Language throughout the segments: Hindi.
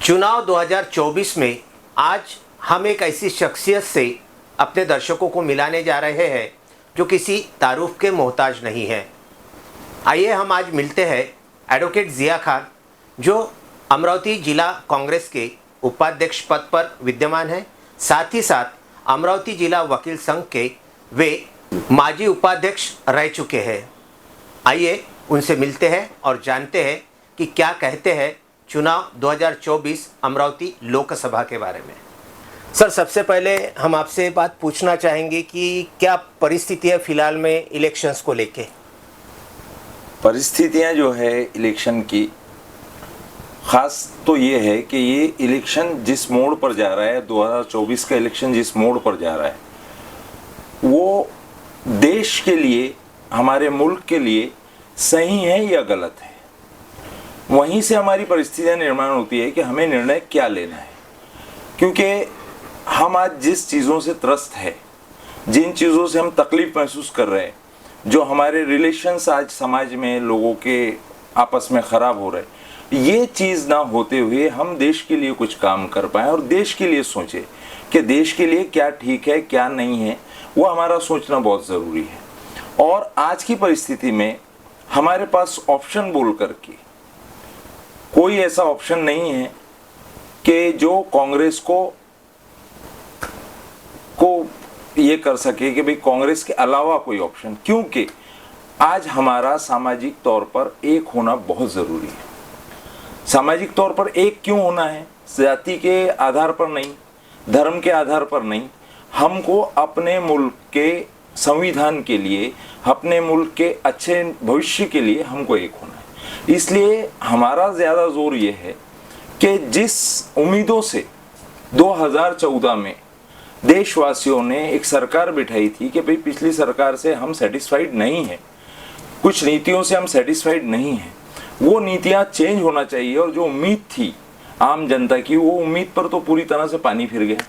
चुनाव 2024 में आज हम एक ऐसी शख्सियत से अपने दर्शकों को मिलाने जा रहे हैं जो किसी तारुफ के मोहताज नहीं है। आइए हम आज मिलते हैं एडवोकेट ज़िया खान, जो अमरावती जिला कांग्रेस के उपाध्यक्ष पद पर विद्यमान है। साथ ही साथ अमरावती जिला वकील संघ के वे माजी उपाध्यक्ष रह चुके हैं। आइए उनसे मिलते हैं और जानते हैं कि क्या कहते हैं चुनाव 2024 अमरावती लोकसभा के बारे में। सर, सबसे पहले हम आपसे ये बात पूछना चाहेंगे कि क्या परिस्थिति है फिलहाल में इलेक्शंस को लेके? परिस्थितियां जो है इलेक्शन की, ख़ास तो ये है कि ये इलेक्शन जिस मोड़ पर जा रहा है, 2024 का इलेक्शन जिस मोड़ पर जा रहा है, वो देश के लिए, हमारे मुल्क के लिए सही है या गलत है। वहीं से हमारी परिस्थितियां निर्माण होती है कि हमें निर्णय क्या लेना है, क्योंकि हम आज जिस चीज़ों से त्रस्त है, जिन चीज़ों से हम तकलीफ महसूस कर रहे हैं, जो हमारे रिलेशंस आज समाज में लोगों के आपस में ख़राब हो रहे हैं, ये चीज़ ना होते हुए हम देश के लिए कुछ काम कर पाएँ और देश के लिए सोचें कि देश के लिए क्या ठीक है क्या नहीं है, वो हमारा सोचना बहुत ज़रूरी है। और आज की परिस्थिति में हमारे पास ऑप्शन बोल करके कोई ऐसा ऑप्शन नहीं है कि जो कांग्रेस को ये कर सके कि भाई कांग्रेस के अलावा कोई ऑप्शन, क्योंकि आज हमारा सामाजिक तौर पर एक होना बहुत ज़रूरी है। सामाजिक तौर पर एक क्यों होना है? जाति के आधार पर नहीं, धर्म के आधार पर नहीं, हमको अपने मुल्क के संविधान के लिए, अपने मुल्क के अच्छे भविष्य के लिए हमको एक होना है। इसलिए हमारा ज़्यादा जोर ये है कि जिस उम्मीदों से 2014 में देशवासियों ने एक सरकार बिठाई थी कि भाई पिछली सरकार से हम सेटिस्फाइड नहीं हैं, कुछ नीतियों से हम सेटिस्फाइड नहीं हैं, वो नीतियां चेंज होना चाहिए। और जो उम्मीद थी आम जनता की, वो उम्मीद पर तो पूरी तरह से पानी फिर गया।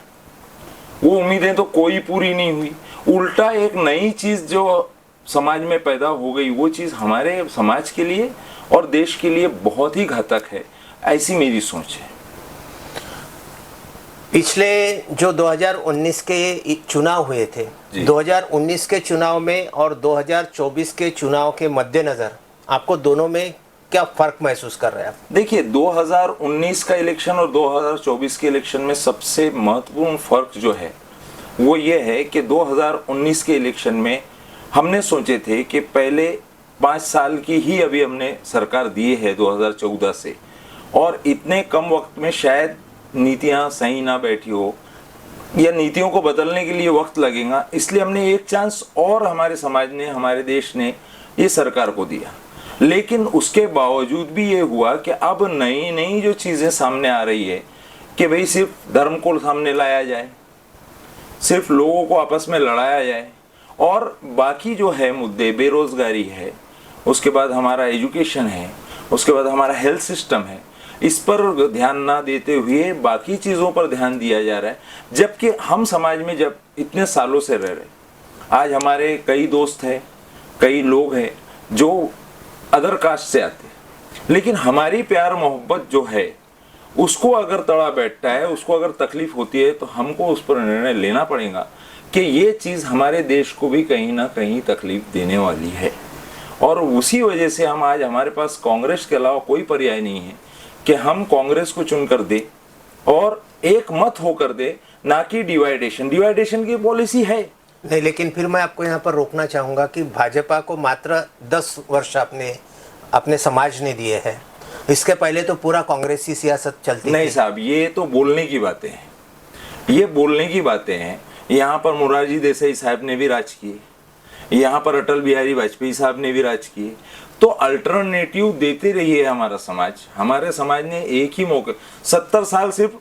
वो उम्मीदें तो कोई पूरी नहीं हुई, उल्टा एक नई चीज़ जो समाज में पैदा हो गई, वो चीज़ हमारे समाज के लिए और देश के लिए बहुत ही घातक है, ऐसी मेरी सोच है। पिछले जो 2019 के चुनाव हुए थे, 2019 के चुनाव में और 2024 के चुनाव के मद्देनज़र आपको दोनों में क्या फ़र्क महसूस कर रहे हैं आप? देखिए, 2019 का इलेक्शन और 2024 के इलेक्शन में सबसे महत्वपूर्ण फ़र्क जो है वो ये है कि 2019 के इलेक्शन में हमने सोचे थे कि पहले 5 साल की ही अभी हमने सरकार दी है 2014 से, और इतने कम वक्त में शायद नीतियां सही ना बैठी हो या नीतियों को बदलने के लिए वक्त लगेगा, इसलिए हमने एक चांस और हमारे समाज ने, हमारे देश ने ये सरकार को दिया। लेकिन उसके बावजूद भी ये हुआ कि अब नई नई जो चीज़ें सामने आ रही है कि भाई सिर्फ धर्म को सामने लाया जाए, सिर्फ लोगों को आपस में लड़ाया जाए, और बाकी जो है मुद्दे, बेरोजगारी है, उसके बाद हमारा एजुकेशन है, उसके बाद हमारा हेल्थ सिस्टम है, इस पर ध्यान ना देते हुए बाकी चीज़ों पर ध्यान दिया जा रहा है। जबकि हम समाज में जब इतने सालों से रह रहे, आज हमारे कई दोस्त हैं, कई लोग हैं जो अदर कास्ट से आते हैं, लेकिन हमारी प्यार मोहब्बत जो है उसको अगर तड़ा बैठता है, उसको अगर तकलीफ होती है, तो हमको उस पर निर्णय लेना पड़ेगा कि ये चीज़ हमारे देश को भी कहीं ना कहीं तकलीफ देने वाली है। और उसी वजह से हम आज, हमारे पास कांग्रेस के अलावा कोई पर्याय नहीं है कि हम कांग्रेस को चुनकर दे और एक मत होकर दे, ना कि डिवाइडेशन की पॉलिसी है नहीं। लेकिन फिर मैं आपको यहाँ पर रोकना चाहूँगा कि भाजपा को मात्र 10 वर्ष अपने समाज ने दिए हैं, इसके पहले तो पूरा कांग्रेसी सियासत चलती नहीं साहब, ये तो बोलने की बातें हैं, ये बोलने की बातें हैं। यहाँ पर मोरारजी देसाई साहब ने भी राज किए, यहाँ पर अटल बिहारी वाजपेयी साहब ने भी राज किए, तो अल्टरनेटिव देते रहिए हमारा समाज। हमारे समाज ने एक ही मौके 70 साल सिर्फ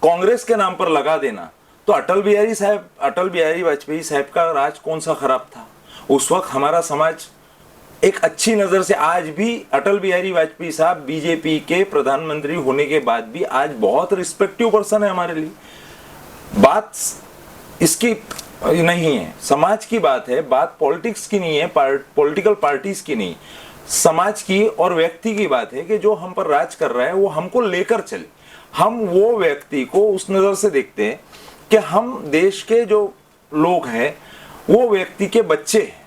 कांग्रेस के नाम पर लगा देना, तो अटल बिहारी वाजपेयी साहब का राज कौन सा खराब था? उस वक्त हमारा समाज एक अच्छी नज़र से, आज भी अटल बिहारी वाजपेयी साहब बीजेपी के प्रधानमंत्री होने के बाद भी आज बहुत रिस्पेक्टिव पर्सन है हमारे लिए। बात इसकी नहीं है, समाज की बात है, बात पॉलिटिक्स की नहीं है, पॉलिटिकल पार्टीज की नहीं, समाज की और व्यक्ति की बात है कि जो हम पर राज कर रहा है वो हमको लेकर चले। हम वो व्यक्ति को उस नजर से देखते हैं कि हम देश के जो लोग हैं वो व्यक्ति के बच्चे हैं।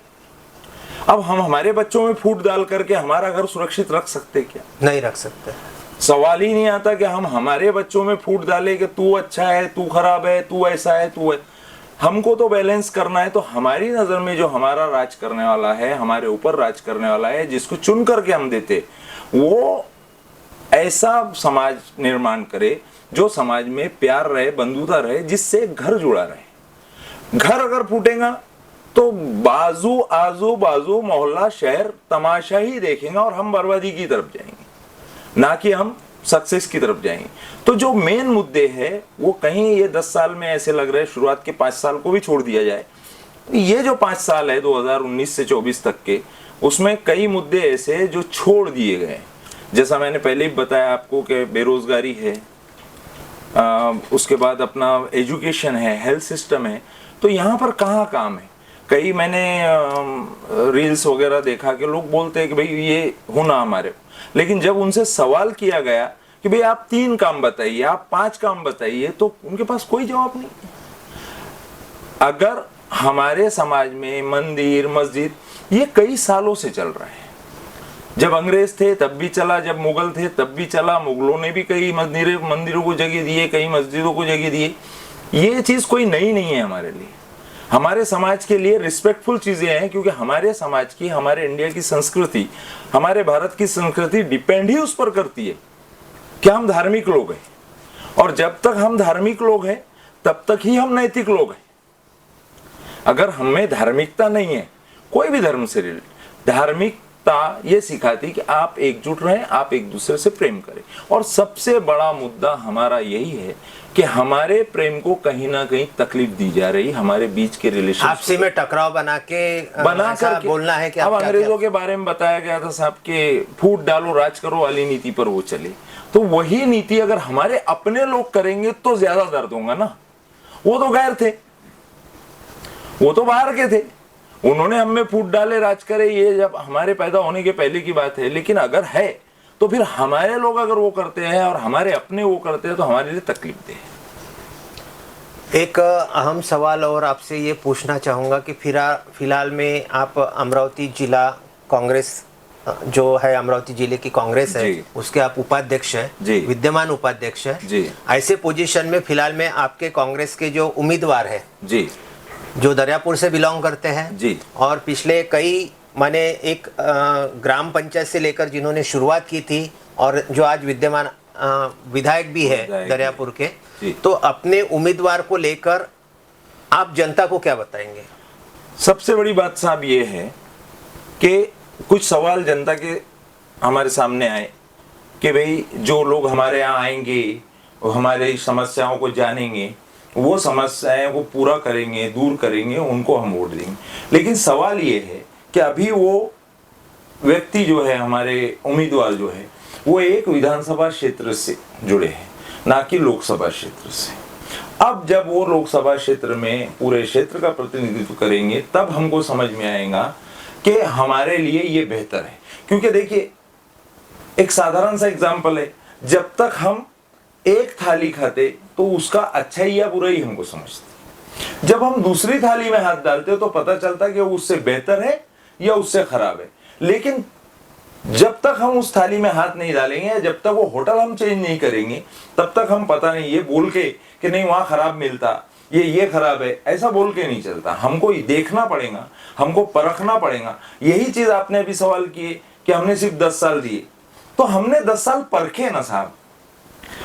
अब हम हमारे बच्चों में फूट डाल करके हमारा घर सुरक्षित रख सकते क्या? नहीं रख सकते। सवाल ही नहीं आता कि हम हमारे बच्चों में फूट डाले कि तू अच्छा है, तू खराब है, तू ऐसा है, तू है। हमको तो बैलेंस करना है। तो हमारी नजर में जो हमारा राज करने वाला है, हमारे ऊपर राज करने वाला है, जिसको चुन करके हम देते, वो ऐसा समाज निर्माण करे जो समाज में प्यार रहे, बंधुता रहे, जिससे घर जुड़ा रहे। घर अगर फूटेगा तो बाजू आजू बाजू मोहल्ला शहर तमाशा ही देखेंगे और हम बर्बादी की तरफ जाएंगे, ना कि हम सक्सेस की तरफ जाएंगे। तो जो मेन मुद्दे हैं वो कहीं ये 10 साल में ऐसे लग रहे हैं, शुरुआत के 5 साल को भी छोड़ दिया जाए, ये जो 5 साल है 2019 से 24 तक के, उसमें कई मुद्दे ऐसे जो छोड़ दिए गए। जैसा मैंने पहले ही बताया आपको कि बेरोजगारी है, उसके बाद अपना एजुकेशन है, हेल्थ सिस्टम है। तो यहाँ पर कहाँ काम है? कई मैंने रील्स वगैरह देखा कि लोग बोलते हैं कि भाई ये होना हमारे, लेकिन जब उनसे सवाल किया गया कि भाई आप 3 काम बताइए, आप 5 काम बताइए, तो उनके पास कोई जवाब नहीं। अगर हमारे समाज में मंदिर मस्जिद ये कई सालों से चल रहा है, जब अंग्रेज थे तब भी चला, जब मुगल थे तब भी चला, मुगलों ने भी कई मंदिरों को जगह दिए, कई मस्जिदों को जगह दिए। ये चीज कोई नई नहीं है हमारे लिए, हमारे समाज के लिए रिस्पेक्टफुल चीजें हैं, क्योंकि हमारे समाज की, हमारे इंडिया की संस्कृति, हमारे भारत की संस्कृति डिपेंड ही उस पर करती है कि हम धार्मिक लोग हैं, और जब तक हम धार्मिक लोग हैं तब तक ही हम नैतिक लोग हैं। अगर हमें धार्मिकता नहीं है, कोई भी धर्म से रिलेटेड, धार्मिकता ये सिखाती कि आप एकजुट रहें, आप एक दूसरे से प्रेम करें। और सबसे बड़ा मुद्दा हमारा यही है कि हमारे प्रेम को कहीं ना कहीं तकलीफ दी जा रही, हमारे बीच के रिलेशन आपसी में टकराव बना कर बोलना है कि अब अंग्रेजों के बारे में बताया गया था साहब के फूट डालो राज करो वाली नीति पर वो चले, तो वही नीति अगर हमारे अपने लोग करेंगे तो ज्यादा दर्द होगा ना। वो तो गैर थे, वो तो बाहर के थे, उन्होंने हम में फूट डाले राज करे, ये जब हमारे पैदा होने के पहले की बात है। लेकिन अगर है तो फिर हमारे लोग अगर वो करते हैं और हमारे अपने वो करते हैं तो हमारे लिए तकलीफ दे। एक अहम सवाल और आपसे ये पूछना चाहूँगा कि फिलहाल में आप अमरावती जिला कांग्रेस जो है, अमरावती जिले की कांग्रेस है, उसके आप उपाध्यक्ष हैं, विद्यमान उपाध्यक्ष हैं। ऐसे पोजीशन में फिलहाल में आपके कांग्रेस के जो उम्मीदवार है जी, जो दरियापुर से बिलोंग करते हैं जी, और पिछले कई माने एक ग्राम पंचायत से लेकर जिन्होंने शुरुआत की थी और जो आज विद्यमान विधायक भी है दरियापुर के, तो अपने उम्मीदवार को लेकर आप जनता को क्या बताएंगे? सबसे बड़ी बात साहब ये है कि कुछ सवाल जनता के हमारे सामने आए कि भाई जो लोग हमारे यहाँ आएंगे वो हमारी समस्याओं को जानेंगे, वो समस्याएं को पूरा करेंगे, दूर करेंगे, उनको हम वोट देंगे। लेकिन सवाल ये है कि अभी वो व्यक्ति जो है, हमारे उम्मीदवार जो है, वो एक विधानसभा क्षेत्र से जुड़े हैं, ना कि लोकसभा क्षेत्र से। अब जब वो लोकसभा क्षेत्र में पूरे क्षेत्र का प्रतिनिधित्व करेंगे तब हमको समझ में आएगा कि हमारे लिए ये बेहतर है। क्योंकि देखिए, एक साधारण सा एग्जाम्पल है, जब तक हम एक थाली खाते तो उसका अच्छा ही या बुरा ही हमको समझते, जब हम दूसरी थाली में हाथ डालते तो पता चलता कि वो उससे बेहतर है या उससे खराब है। लेकिन जब तक हम उस थाली में हाथ नहीं डालेंगे, जब तक वो होटल हम चेंज नहीं करेंगे, तब तक हम पता नहीं ये बोल के कि नहीं वहां खराब मिलता, ये खराब है, ऐसा बोल के नहीं चलता। हमको देखना पड़ेगा, हमको परखना पड़ेगा। यही चीज आपने अभी सवाल किए कि हमने सिर्फ 10 साल दिए, तो हमने 10 साल परखे ना साहब,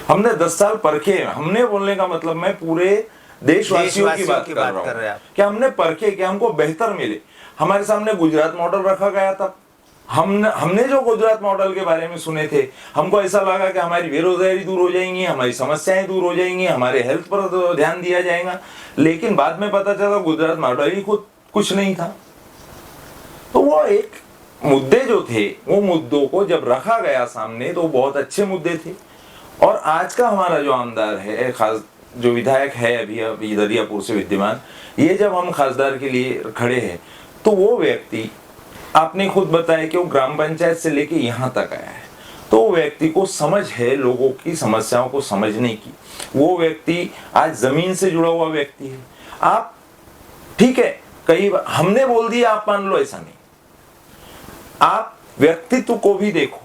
हमने 10 साल परखे। हमने बोलने का मतलब मैं पूरे देशवासियों की बात कर रहा हूं कि हमने परखे कि हमको बेहतर मिले। हमारे सामने गुजरात मॉडल रखा गया था, हमने जो गुजरात मॉडल के बारे में सुने थे, हमको ऐसा लगा कि हमारी बेरोजगारी दूर हो जाएंगी, हमारी समस्याएं दूर हो जाएंगी, हमारे हेल्थ पर तो ध्यान दिया जाएगा। लेकिन बाद में पता चला गुजरात मॉडल ही खुद कुछ नहीं था। तो वो एक मुद्दे जो थे, वो मुद्दों को जब रखा गया सामने तो बहुत अच्छे मुद्दे थे। और आज का हमारा जो आमदार है, खास जो विधायक है अभी दरियापुर से विद्यमान, ये जब हम खासदार के लिए खड़े हैं तो वो व्यक्ति आपने खुद बताया कि वो ग्राम पंचायत से लेके यहाँ तक आया है। तो व्यक्ति को समझ है लोगों की समस्याओं को समझने की, वो व्यक्ति आज जमीन से जुड़ा हुआ व्यक्ति है। आप ठीक है, कई बार हमने बोल दिया आप मान लो, ऐसा नहीं। आप व्यक्तित्व को भी देखो,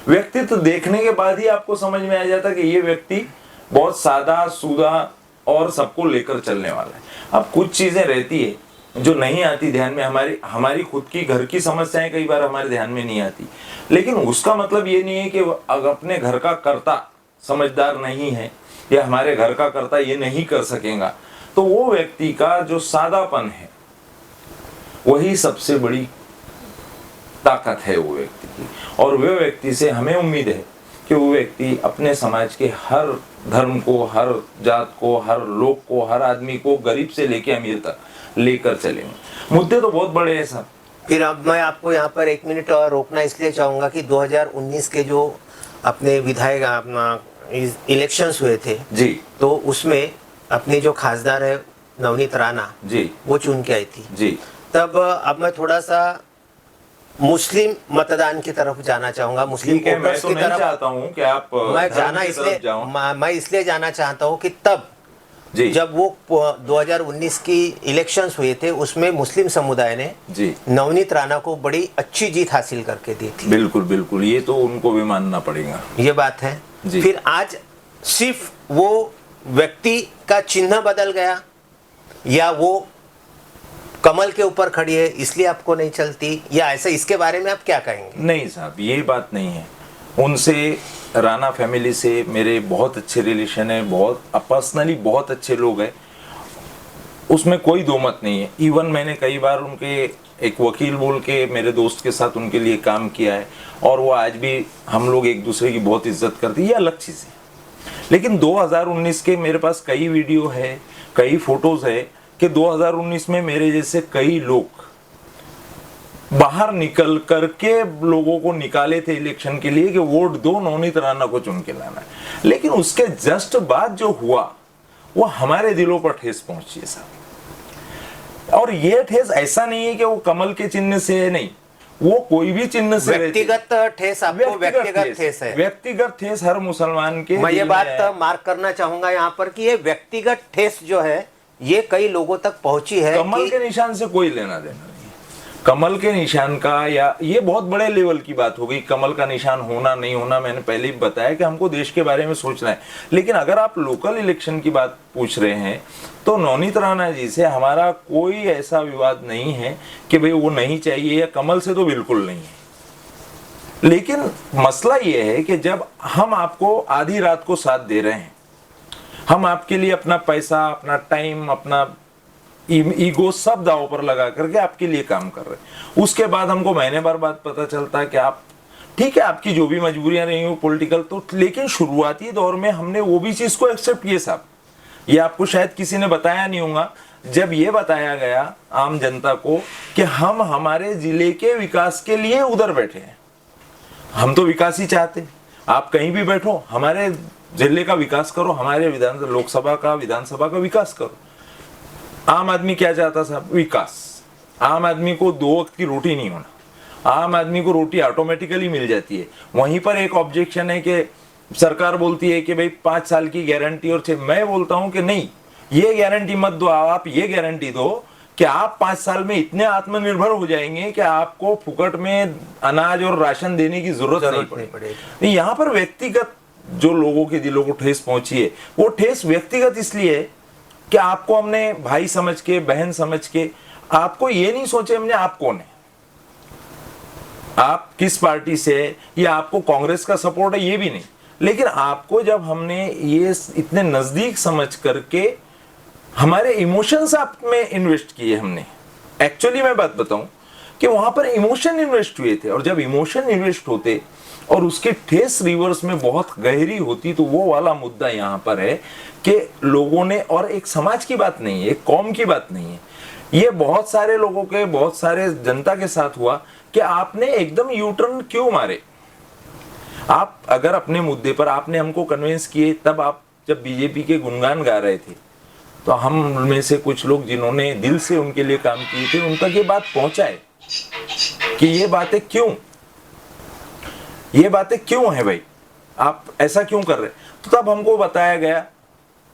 व्यक्तित्व देखने के बाद ही आपको समझ में आ जाता कि ये व्यक्ति बहुत सादा सूदा और सबको लेकर चलने वाला है। अब कुछ चीजें रहती है जो नहीं आती ध्यान में, हमारी खुद की घर की समस्याएं कई बार हमारे ध्यान में नहीं आती, लेकिन उसका मतलब ये नहीं है कि अगर अपने घर का कर्ता समझदार नहीं है या हमारे घर का कर्ता ये नहीं कर सकेगा, तो वो व्यक्ति का जो सादापन है वही सबसे बड़ी ताकत है वो व्यक्ति की। और वह व्यक्ति से हमें उम्मीद है कि वो व्यक्ति अपने समाज के हर धर्म को, हर जात को, हर लोग को, हर आदमी को, गरीब से लेके अमीर तक लेकर चलेंगे। मुद्दे तो बहुत बड़े हैं साहब। फिर अब मैं आपको यहाँ पर 1 मिनट और रोकना इसलिए चाहूँगा कि 2019 के जो अपने विधायक अपना इलेक्शंस हुए थे जी, तो उसमें अपने जो खासदार है नवनीत राणा जी, वो चुन के आई थी जी। तब अब मैं थोड़ा सा मुस्लिम मतदान की तरफ जाना चाहूंगा, मुस्लिम ठीक है, मैं वोटर्स तो की नहीं तरफ चाहता हूँ कि आप मैं धर्म जाना की इसलिए तरफ जाओ। मैं इसलिए जाना चाहता हूँ कि तब जी, जब वो 2019 की इलेक्शंस हुए थे उसमें मुस्लिम समुदाय ने जी, नवनीत राणा को बड़ी अच्छी जीत हासिल करके दी थी। बिल्कुल बिल्कुल, ये तो उनको भी मानना पड़ेगा, ये बात है। जी। फिर आज सिर्फ वो व्यक्ति का चिन्ह बदल गया या वो कमल के ऊपर खड़ी है इसलिए आपको नहीं चलती, या ऐसा, इसके बारे में आप क्या कहेंगे? नहीं साहब, ये बात नहीं है। उनसे, राणा फैमिली से मेरे बहुत अच्छे रिलेशन है, बहुत पर्सनली बहुत अच्छे लोग हैं, उसमें कोई दो मत नहीं है। इवन मैंने कई बार उनके एक वकील बोल के मेरे दोस्त के साथ उनके लिए काम किया है और वो आज भी हम लोग एक दूसरे की बहुत इज्जत करते हैं, ये अलग चीज़ है। लेकिन 2019 के मेरे पास कई वीडियो है, कई फोटोज है कि 2019 में मेरे जैसे कई लोग बाहर निकल करके लोगों को निकाले थे इलेक्शन के लिए कि वोट दो, नवनीत राणा को चुन के लाना है। लेकिन उसके जस्ट बाद जो हुआ वो हमारे दिलों पर ठेस पहुंची है साहब। और ये ठेस ऐसा नहीं है कि वो कमल के चिन्ह से है, नहीं, वो कोई भी चिन्ह से, व्यक्तिगत ठेस, आपको व्यक्तिगत ठेस है। व्यक्तिगत ठेस हर मुसलमान के। मैं ये बात मार्क करना चाहूंगा यहाँ पर कि ये व्यक्तिगत ठेस जो है ये कई लोगों तक पहुंची है। कमल के निशान से कोई लेना देना नहीं, कमल के निशान का, या ये बहुत बड़े लेवल की बात हो गई, कमल का निशान होना नहीं होना। मैंने पहले ही बताया कि हमको देश के बारे में सोचना है। लेकिन अगर आप लोकल इलेक्शन की बात पूछ रहे हैं तो नवनीत राणा जी से हमारा कोई ऐसा विवाद नहीं है कि भाई वो नहीं चाहिए, या कमल से तो बिल्कुल नहीं है। लेकिन मसला ये है कि जब हम आपको आधी रात को साथ दे रहे हैं, हम आपके लिए अपना पैसा, अपना टाइम, अपना ईगो सब दांव पर लगा करके आपके लिए काम कर रहे हैं, उसके बाद हमको महीने भर बाद पता चलता है कि आप, ठीक है, आपकी जो भी मजबूरियां रही हो पॉलिटिकल, तो लेकिन शुरुआती दौर में हमने वो भी चीज को एक्सेप्ट किए साहब। ये आपको शायद किसी ने बताया नहीं होगा, जब ये बताया गया आम जनता को कि हम हमारे जिले के विकास के लिए उधर बैठे हैं, हम तो विकास ही चाहते, आप कहीं भी बैठो, हमारे जिले का विकास करो, हमारे लोकसभा का, विधानसभा का विकास करो। आम आदमी क्या चाहता साहब? विकास। आम आदमी को 2 वक्त की रोटी नहीं होना, आम आदमी को रोटी ऑटोमेटिकली मिल जाती है। वहीं पर एक ऑब्जेक्शन है कि सरकार बोलती है कि भाई 5 साल की गारंटी और 6, मैं बोलता हूं कि नहीं, ये गारंटी मत दो, आप ये गारंटी दो कि आप 5 साल में इतने आत्मनिर्भर हो जाएंगे कि आपको फुकट में अनाज और राशन देने की जरूरत नहीं पड़ेगी। यहाँ पर व्यक्तिगत जो लोगों के दिलों को ठेस पहुंची है, वो ठेस व्यक्तिगत इसलिए है कि आपको हमने भाई समझ के, बहन समझ के, आपको ये नहीं सोचे हमने आप कौन है, आप किस पार्टी से है, या आपको कांग्रेस का सपोर्ट है, ये भी नहीं। लेकिन आपको जब हमने ये इतने नजदीक समझ करके हमारे इमोशंस आप में इन्वेस्ट किए हमने, एक्चुअली मैं बात बताऊं कि वहां पर इमोशन इन्वेस्ट हुए थे, और जब इमोशन इन्वेस्ट होते और उसकी ठेस रिवर्स में बहुत गहरी होती, तो वो वाला मुद्दा यहाँ पर है कि लोगों ने, और एक समाज की बात नहीं है, एक कौम की बात नहीं है, ये बहुत सारे लोगों के, बहुत सारे जनता के साथ हुआ कि आपने एकदम यूटर्न क्यों मारे। आप अगर अपने मुद्दे पर आपने हमको कन्विंस किए, तब आप जब बीजेपी के गुणगान गा रहे थे, तो हम में से कुछ लोग जिन्होंने दिल से उनके लिए काम किए थे, उन तक ये बात पहुंचाए कि ये बातें क्यों। ये बातें क्यों है भाई, आप ऐसा क्यों कर रहे? तो तब हमको बताया गया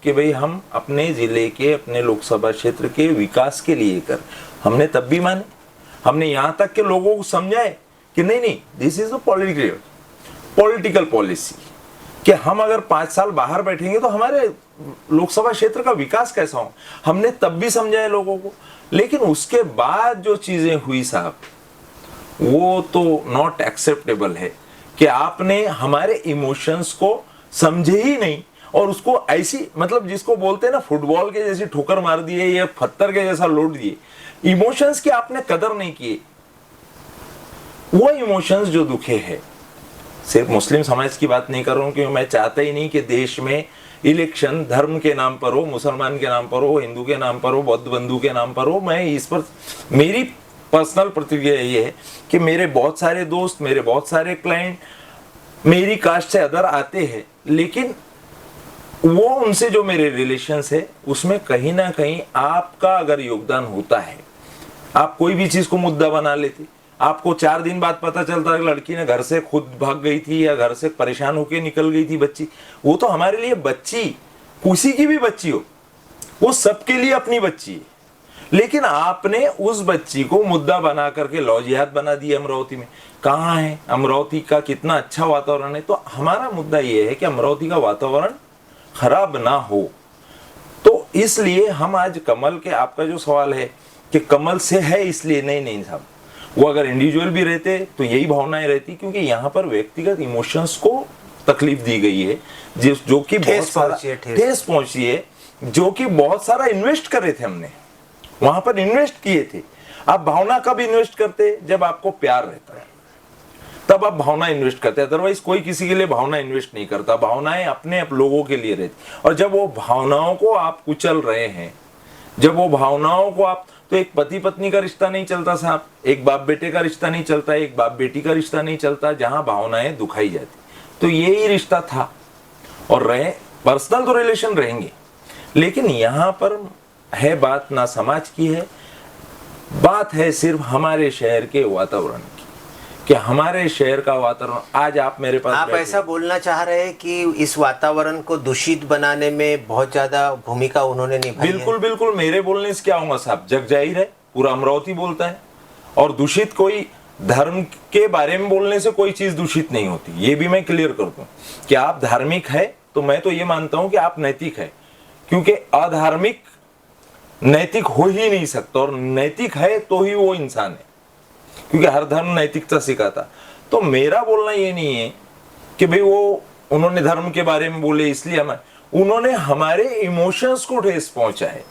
कि भाई हम अपने जिले के, अपने लोकसभा क्षेत्र के विकास के लिए कर, हमने तब भी माने, हमने यहाँ तक के लोगों को समझाए कि नहीं नहीं, this is a political policy, कि हम अगर 5 साल बाहर बैठेंगे तो हमारे लोकसभा क्षेत्र का विकास कैसा हो, हमने तब भी समझाया लोगों को। लेकिन उसके बाद जो चीजें हुई साहब, वो तो नॉट एक्सेप्टेबल है कि आपने हमारे इमोशंस को समझे ही नहीं और उसको ऐसी, मतलब जिसको बोलते हैं ना, फुटबॉल के जैसे ठोकर मार दिए या पत्थर के जैसा लौट दिए। इमोशंस की आपने कदर नहीं किए। वो इमोशंस जो दुखे हैं, सिर्फ मुस्लिम समाज की बात नहीं कर रहा हूं, क्योंकि मैं चाहता ही नहीं कि देश में इलेक्शन धर्म के नाम पर हो, मुसलमान के नाम पर हो, हिंदू के नाम पर हो, बौद्ध बंधु के नाम पर हो। मैं इस पर, मेरी पर्सनल प्रतिक्रिया ये है कि मेरे बहुत सारे दोस्त, मेरे बहुत सारे क्लाइंट मेरी कास्ट से अदर आते हैं, लेकिन वो उनसे जो मेरे रिलेशंस है उसमें कहीं ना कहीं आपका अगर योगदान होता है, आप कोई भी चीज को मुद्दा बना लेते, आपको 4 दिन बाद पता चलता है लड़की ने घर से खुद भाग गई थी या घर से परेशान होकर निकल गई थी बच्ची, वो तो हमारे लिए बच्ची, किसी की भी बच्ची हो, वो सबके लिए अपनी बच्ची है। लेकिन आपने उस बच्ची को मुद्दा बना करके लौ जिहाद बना दिया अमरावती में। कहाँ है अमरावती का कितना अच्छा वातावरण है? तो हमारा मुद्दा ये है कि अमरावती का वातावरण खराब ना हो। तो इसलिए हम आज कमल के, आपका जो सवाल है कि कमल से है इसलिए, नहीं साहब, वो अगर इंडिविजुअल भी रहते तो यही भावनाएं रहती, क्योंकि यहाँ पर व्यक्तिगत इमोशंस को तकलीफ दी गई है, जो कि बहुत सारा ठेस पहुंची है, जो कि बहुत सारा इन्वेस्ट कर रहे थे, हमने वहां पर इन्वेस्ट किए थे। आप भावना कब इन्वेस्ट करते? जब आपको प्यार रहता है, तब आप भावना इन्वेस्ट करते हैं, अदरवाइज कोई किसी के लिए भावना इन्वेस्ट नहीं करता। भावनाएं अपने लोगों के लिए रहती, और जब वो भावनाओं को आप कुचल रहे हैं, जब वो भावनाओं को आप, तो एक पति पत्नी का रिश्ता नहीं चलता साहब, एक बाप बेटे का रिश्ता नहीं चलता, एक बाप बेटी का रिश्ता नहीं चलता, जहां भावनाएं दुखाई जाती। तो यही रिश्ता था, और रहे पर्सनल तो रिलेशन रहेंगे, लेकिन यहां पर है बात ना समाज की है, बात है सिर्फ हमारे शहर के वातावरण की, कि हमारे शहर का वातावरण, आज आप मेरे पास, आप ऐसा बोलना चाह रहे हैं कि इस वातावरण को दूषित बनाने में बहुत ज्यादा भूमिका उन्होंने निभाई? बिल्कुल बिल्कुल, मेरे बोलने से क्या होगा साहब, जग जाहिर है, पूरा अमरावती बोलता है। और दूषित कोई धर्म के बारे में बोलने से कोई चीज दूषित नहीं होती, ये भी मैं क्लियर कर दूं कि आप धार्मिक है तो मैं तो ये मानता हूं कि आप नैतिक है, क्योंकि अधार्मिक नैतिक हो ही नहीं सकता, और नैतिक है तो ही वो इंसान है, क्योंकि हर धर्म नैतिकता सिखाता। तो मेरा बोलना ये नहीं है कि भाई वो उन्होंने धर्म के बारे में बोले इसलिए उन्होंने हमारे इमोशंस को ठेस पहुंचा है,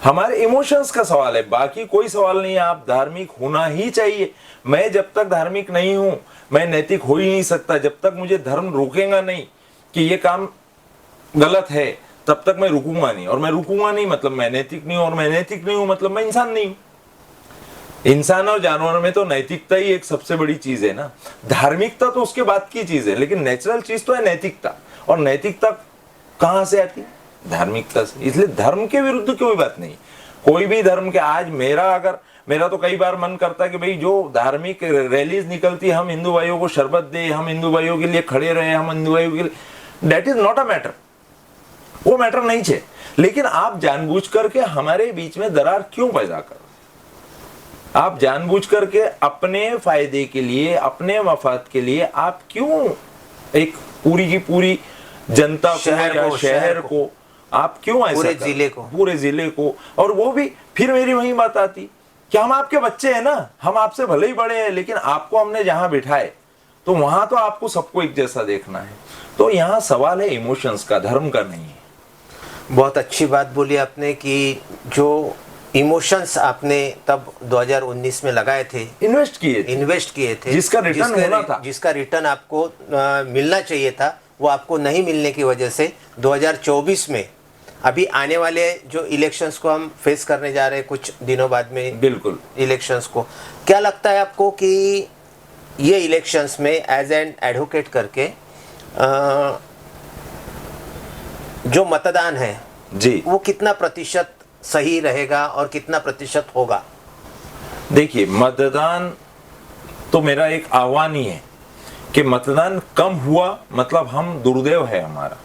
हमारे इमोशंस का सवाल है, बाकी कोई सवाल नहीं है। आप धार्मिक होना ही चाहिए। मैं जब तक धार्मिक नहीं हूं, मैं नैतिक हो ही नहीं सकता। जब तक मुझे धर्म रोकेगा नहीं कि ये काम गलत है, तब तक मैं रुकूंगा नहीं, और मैं रुकूंगा नहीं मतलब मैं नैतिक नहीं हूं, और मैं नैतिक नहीं हूं मतलब मैं इंसान नहीं हूं। इंसान और जानवर में तो नैतिकता ही एक सबसे बड़ी चीज है ना, धार्मिकता तो उसके बाद की चीज है, लेकिन नेचुरल चीज तो है नैतिकता। और नैतिकता कहां से आती? धार्मिकता से। इसलिए धर्म के विरुद्ध कोई बात नहीं, कोई भी धर्म के। आज मेरा तो कई बार मन करता है कि भाई जो धार्मिक रैलीज निकलती है, हम हिंदू भाइयों को शरबत दे, हम हिंदू भाइयों के लिए खड़े रहे, हम हिंदू भाइयों के लिए, that is not a matter, वो मैटर नहीं है। लेकिन आप जानबूझ करके हमारे बीच में दरार क्यों पैदा कर, आप जानबूझ करके अपने फायदे के लिए, अपने मफाद के लिए आप क्यों एक पूरी की पूरी जनता को, शहर को आप क्यों ऐसा, पूरे जिले को। और वो भी फिर मेरी वही बात आती कि हम आपके बच्चे हैं ना, हम आपसे भले ही बड़े हैं, लेकिन आपको हमने जहां बिठाए तो वहां तो आपको सबको एक जैसा देखना है। तो यहाँ सवाल है इमोशंस का, धर्म का नहीं है। बहुत अच्छी बात बोली आपने कि जो इमोशंस आपने तब 2019 में लगाए थे, इन्वेस्ट किए थे, जिसका रिटर्न आपको मिलना चाहिए था, वो आपको नहीं मिलने की वजह से 2024 में, अभी आने वाले जो इलेक्शंस को हम फेस करने जा रहे हैं कुछ दिनों बाद में, बिल्कुल इलेक्शंस को, क्या लगता है आपको कि ये इलेक्शंस में एज एन एडवोकेट करके जो मतदान है जी, वो कितना प्रतिशत सही रहेगा और कितना प्रतिशत होगा? देखिए, मतदान तो मेरा एक आह्वान ही है कि मतदान कम हुआ मतलब हम दुर्दैव है हमारा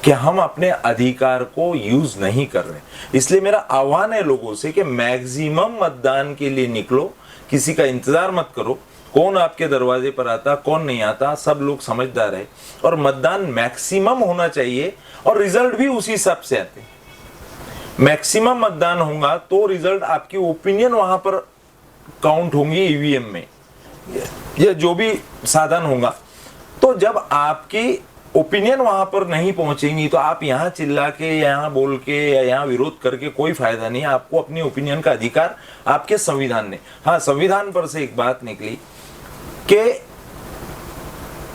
कि हम अपने अधिकार को यूज नहीं कर रहे। इसलिए मेरा आह्वान है लोगों से कि मैक्सिमम मतदान के लिए निकलो, किसी का इंतजार मत करो, कौन आपके दरवाजे पर आता कौन नहीं आता, सब लोग समझदार है और मतदान मैक्सिमम होना चाहिए और रिजल्ट भी उसी हिसाब से आते हैं। मैक्सिमम मतदान होगा तो रिजल्ट आपकी ओपिनियन वहां पर काउंट होंगी ईवीएम में या जो भी साधन होगा। तो जब आपकी ओपिनियन वहां पर नहीं पहुंचेंगी तो आप यहाँ चिल्ला के, यहाँ बोल के या यहाँ विरोध करके कोई फायदा नहीं। आपको अपनी ओपिनियन का अधिकार आपके संविधान ने, हाँ संविधान पर से एक बात निकली कि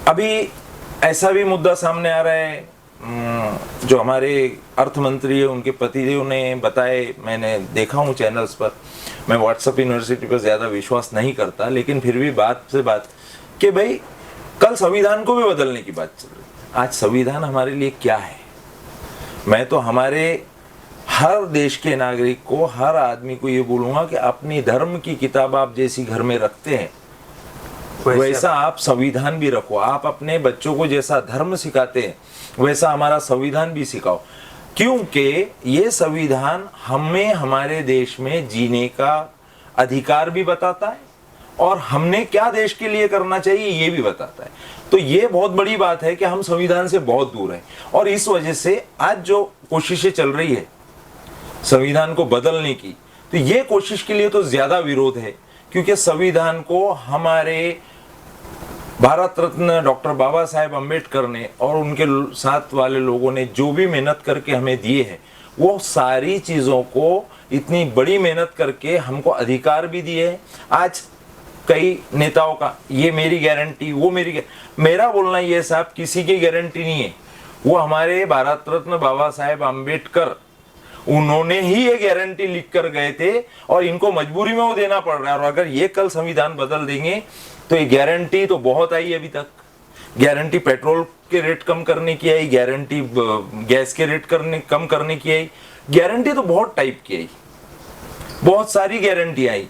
अभी ऐसा भी मुद्दा सामने आ रहा है, जो हमारे अर्थ मंत्री है उनके पतिदेव ने बताए, मैंने देखा हूँ चैनल्स पर, मैं व्हाट्सएप यूनिवर्सिटी पर ज्यादा विश्वास नहीं करता, लेकिन फिर भी बात से बात कि भाई कल संविधान को भी बदलने की बात चल रही है। आज संविधान हमारे लिए क्या है? मैं तो हमारे हर देश के नागरिक को, हर आदमी को ये बोलूंगा कि अपनी धर्म की किताब आप जैसी घर में रखते हैं वैसा आप संविधान भी रखो। आप अपने बच्चों को जैसा धर्म सिखाते हैं वैसा हमारा संविधान भी सिखाओ, क्योंकि ये संविधान हमें हमारे देश में जीने का अधिकार भी बताता है और हमने क्या देश के लिए करना चाहिए ये भी बताता है। तो ये बहुत बड़ी बात है कि हम संविधान से बहुत दूर हैं और इस वजह से आज जो कोशिशें चल रही है संविधान को बदलने की, तो ये कोशिश के लिए तो ज्यादा विरोध है, क्योंकि संविधान को हमारे भारत रत्न डॉक्टर बाबा साहेब अम्बेडकर ने और उनके साथ वाले लोगों ने जो भी मेहनत करके हमें दिए हैं, वो सारी चीजों को इतनी बड़ी मेहनत करके हमको अधिकार भी दिए हैं। आज कई नेताओं का ये मेरी गारंटी, वो मेरा बोलना ये साहब किसी की गारंटी नहीं है, वो हमारे भारत रत्न बाबा साहेब अम्बेडकर उन्होंने ही ये गारंटी लिख कर गए थे और इनको मजबूरी में वो देना पड़ रहा है। और अगर ये कल संविधान बदल देंगे तो ये गारंटी तो बहुत आई अभी तक। गारंटी पेट्रोल के रेट कम करने की आई, गारंटी गैस के रेट कम करने की आई, गारंटी तो बहुत टाइप की आई, बहुत सारी गारंटी आई।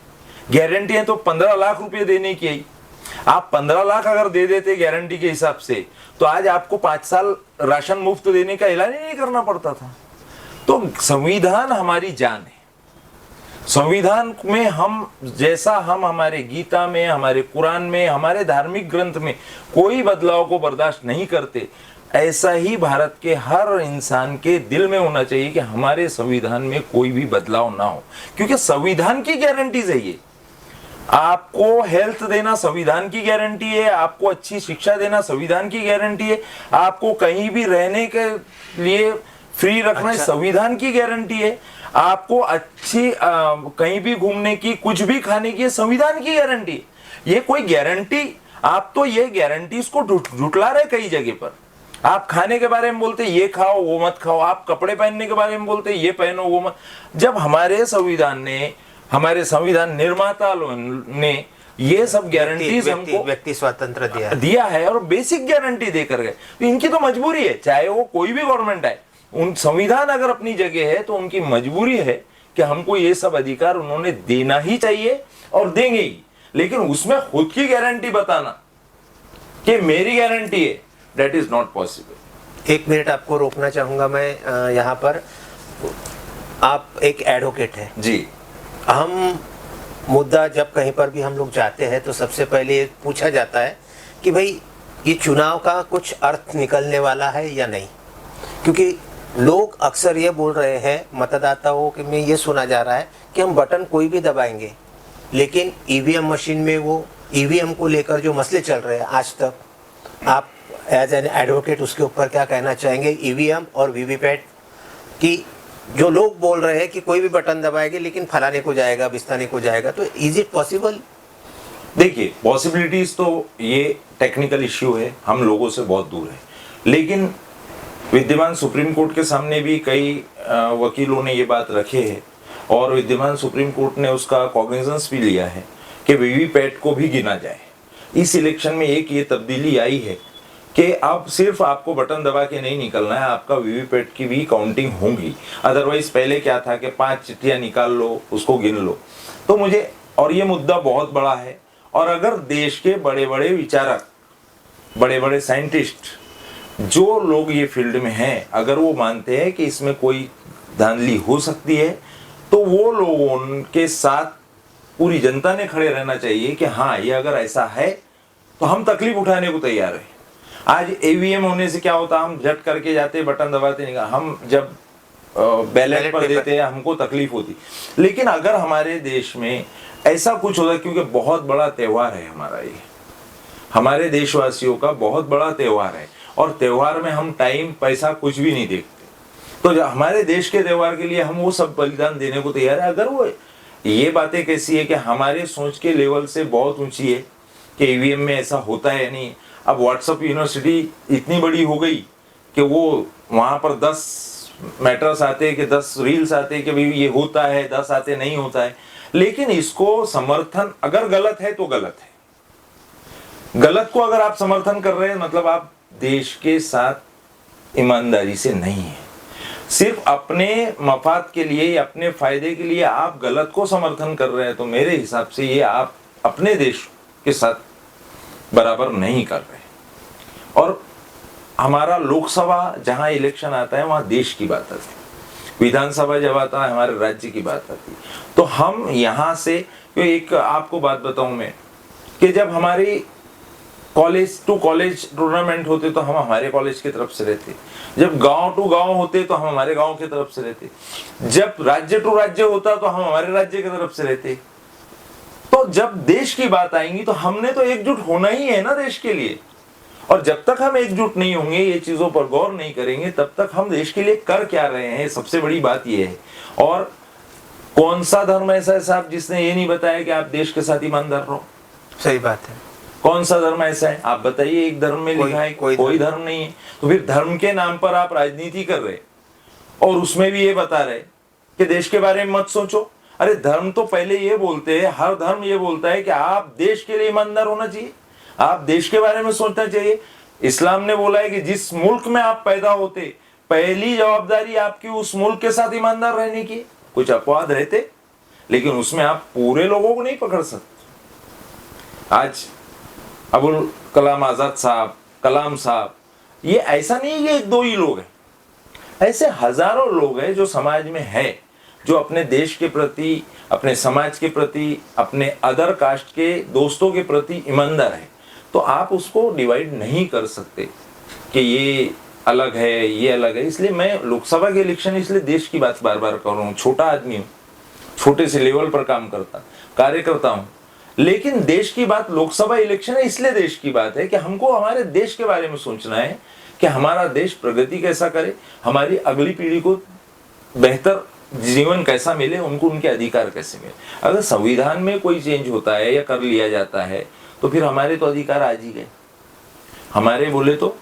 गारंटी है तो 15 लाख रुपए देने की आई। आप 15 लाख अगर दे देते गारंटी के हिसाब से तो आज आपको 5 साल राशन मुफ्त देने का ऐलान ही नहीं करना पड़ता था। तो संविधान हमारी जान है। संविधान में हम जैसा हम हमारे गीता में, हमारे कुरान में, हमारे धार्मिक ग्रंथ में कोई बदलाव को बर्दाश्त नहीं करते, ऐसा ही भारत के हर इंसान के दिल में होना चाहिए कि हमारे संविधान में कोई भी बदलाव ना हो, क्योंकि संविधान की गारंटीज है ये। आपको हेल्थ देना संविधान की गारंटी है, आपको अच्छी शिक्षा देना संविधान की गारंटी है, आपको कहीं भी रहने के लिए फ्री रखना संविधान की गारंटी है, आपको अच्छी कहीं भी घूमने की, कुछ भी खाने की संविधान की गारंटी है। ये कोई गारंटी, आप तो ये गारंटी इसको झुटला रहे कई जगह पर। आप खाने के बारे में बोलते ये खाओ वो मत खाओ, आप कपड़े पहनने के बारे में बोलते ये पहनो वो मत। जब हमारे संविधान ने, हमारे संविधान निर्माता ने ये सब गारंटीज हमको व्यक्ति स्वतंत्र दिया है और बेसिक गारंटी देकर गए, तो इनकी तो मजबूरी है, चाहे वो कोई भी गवर्नमेंट है। उन संविधान अगर अपनी जगह है तो उनकी मजबूरी है कि हमको ये सब अधिकार उन्होंने देना ही चाहिए और देंगे ही, लेकिन उसमें खुद की गारंटी बताना कि मेरी गारंटी है, दैट इज नॉट पॉसिबल। एक मिनट आपको रोकना चाहूंगा मैं यहाँ पर। आप एक एडवोकेट हैं जी। हम मुद्दा जब कहीं पर भी हम लोग जाते हैं तो सबसे पहले पूछा जाता है कि भाई ये चुनाव का कुछ अर्थ निकलने वाला है या नहीं, क्योंकि लोग अक्सर ये बोल रहे हैं, मतदाताओं के में ये सुना जा रहा है कि हम बटन कोई भी दबाएंगे, लेकिन ईवीएम मशीन में वो ईवीएम को लेकर जो मसले चल रहे हैं आज तक, आप एज एन एडवोकेट उसके ऊपर क्या कहना चाहेंगे? ईवीएम और वीवीपैट की जो लोग बोल रहे हैं कि कोई भी बटन दबाएंगे लेकिन फलाने को जाएगा, बिस्ताने को जाएगा, तो इज इट पॉसिबल? देखिए, पॉसिबिलिटीज तो ये टेक्निकल इश्यू है, हम लोगों से बहुत दूर है, लेकिन विद्यमान सुप्रीम कोर्ट के सामने भी कई वकीलों ने ये बात रखे है और विद्यमान सुप्रीम कोर्ट ने उसका कॉग्निजेंस भी लिया है कि वीवीपैट को भी गिना जाए। इस इलेक्शन में एक ये तब्दीली आई है कि अब सिर्फ आपको बटन दबा के नहीं निकलना है, आपका वीवीपैट की भी काउंटिंग होगी। अदरवाइज पहले क्या था कि 5 चिट्ठियां निकाल लो, उसको गिन लो। तो मुझे, और ये मुद्दा बहुत बड़ा है, और अगर देश के बड़े बड़े विचारक बड़े बड़े साइंटिस्ट, जो लोग ये फील्ड में हैं, अगर वो मानते हैं कि इसमें कोई धांधली हो सकती है, तो वो लोगों के साथ पूरी जनता ने खड़े रहना चाहिए कि हाँ, ये अगर ऐसा है तो हम तकलीफ उठाने को तैयार है। आज ईवीएम होने से क्या होता, हम झट करके जाते, बटन दबाते, नहीं, हम जब बैलेट पर देते हैं हमको तकलीफ होती। लेकिन अगर हमारे देश में ऐसा कुछ होता, क्योंकि बहुत बड़ा त्योहार है हमारा, ये हमारे देशवासियों का बहुत बड़ा त्योहार है, और त्योहार में हम टाइम पैसा कुछ भी नहीं देखते, तो हमारे देश के त्योहार के लिए हम वो सब बलिदान देने को तैयार है। अगर वो ये बातें कैसी है कि हमारे सोच के लेवल से बहुत ऊंची है कि ईवीएम में ऐसा होता है या नहीं। अब व्हाट्सएप यूनिवर्सिटी इतनी बड़ी हो गई कि वो वहां पर 10 मैटर्स आते हैं कि 10 रील्स आते हैं कि भाई ये होता है, 10 आते नहीं होता है। लेकिन इसको समर्थन, अगर गलत है तो गलत है। गलत को अगर आप समर्थन कर रहे हैं मतलब आप देश के साथ ईमानदारी से नहीं है। सिर्फ अपने मफाद के लिए, अपने फायदे के लिए आप गलत को समर्थन कर रहे हैं, तो मेरे हिसाब से ये आप अपने देश के साथ बराबर नहीं कर रहे। और हमारा लोकसभा जहां इलेक्शन आता है वहां देश की बात आती है, विधानसभा जब आता है हमारे राज्य की बात आती है। तो हम यहाँ से, एक आपको बात बताऊं मैं, कि जब हमारी कॉलेज टू कॉलेज टूर्नामेंट होते तो हम हमारे कॉलेज की तरफ से रहते, जब गांव टू गांव होते तो हम हमारे गांव की तरफ से रहते, जब राज्य टू राज्य होता तो हम हमारे राज्य की तरफ से रहते। तो जब देश की बात आएंगी तो हमने तो एकजुट होना ही है ना देश के लिए। और जब तक हम एकजुट नहीं होंगे, ये चीजों पर गौर नहीं करेंगे, तब तक हम देश के लिए कर क्या रहे हैं, सबसे बड़ी बात यह है। और कौन सा धर्म ऐसा है साहब जिसने ये नहीं बताया कि आप देश के साथ ईमानदार रहो? सही बात है। कौन सा धर्म ऐसा है आप बताइए? एक धर्म में लिखा है, कोई धर्म नहीं है। तो फिर धर्म के नाम पर आप राजनीति कर रहे और उसमें भी ये बता रहे कि देश के बारे में मत सोचो। अरे धर्म तो पहले ये बोलते हैं, हर धर्म ये बोलता है कि आप देश के लिए ईमानदार होना चाहिए, आप देश के बारे में सोचना चाहिए। इस्लाम ने बोला है कि जिस मुल्क में आप पैदा होते, पहली जवाबदारी आपकी उस मुल्क के साथ ईमानदार रहने की। कुछ अपवाद रहते लेकिन उसमें आप पूरे लोगों को नहीं पकड़ सकते। आज अबुल कलाम आजाद साहब, कलाम साहब, ये ऐसा नहीं है कि एक दो ही लोग हैं, ऐसे हजारों लोग हैं जो समाज में है, जो अपने देश के प्रति, अपने समाज के प्रति, अपने अदर कास्ट के दोस्तों के प्रति ईमानदार है। तो आप उसको डिवाइड नहीं कर सकते कि ये अलग है, ये अलग है। इसलिए मैं लोकसभा के इलेक्शन, इसलिए देश की बात बार बार कर रहा हूँ। छोटा आदमी हूँ, छोटे से लेवल पर काम कार्य करता हूँ, लेकिन देश की बात, लोकसभा इलेक्शन है इसलिए देश की बात है कि हमको हमारे देश के बारे में सोचना है कि हमारा देश प्रगति कैसा करे, हमारी अगली पीढ़ी को बेहतर जीवन कैसा मिले, उनको उनके अधिकार कैसे मिले। अगर संविधान में कोई चेंज होता है या कर लिया जाता है तो फिर हमारे तो अधिकार आज ही गए। हमारे बोले तो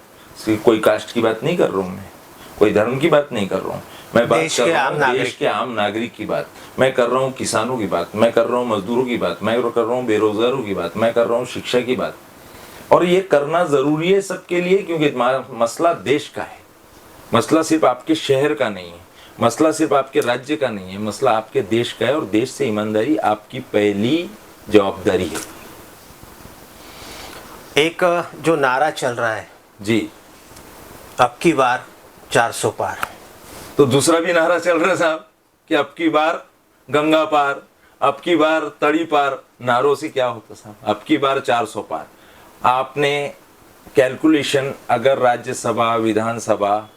कोई कास्ट की बात नहीं कर रहा हूँ मैं, कोई धर्म की बात नहीं कर रहा हूँ, मैं बात कर रहा हूँ देश के आम नागरिक की बात। मैं कर रहा हूँ किसानों की बात, मैं कर रहा हूँ मजदूरों की बात, मैं कर रहा हूँ बेरोजगारों की बात, मैं कर रहा हूँ शिक्षा की बात। और ये करना जरूरी है सबके लिए, क्योंकि मसला देश का है, मसला सिर्फ आपके शहर का नहीं है, मसला सिर्फ आपके राज्य का नहीं है, मसला आपके देश का है। और देश से ईमानदारी आपकी पहली जवाबदारी है। एक जो नारा चल रहा है जी, अब की बार 400 पार, तो दूसरा भी नारा चल रहा है साहब कि अब की बार गंगा पार, अब की बार तड़ी पार। नारों से क्या होता साहब? अब की बार 400 पार। आपने कैलकुलेशन, अगर राज्यसभा, विधानसभा,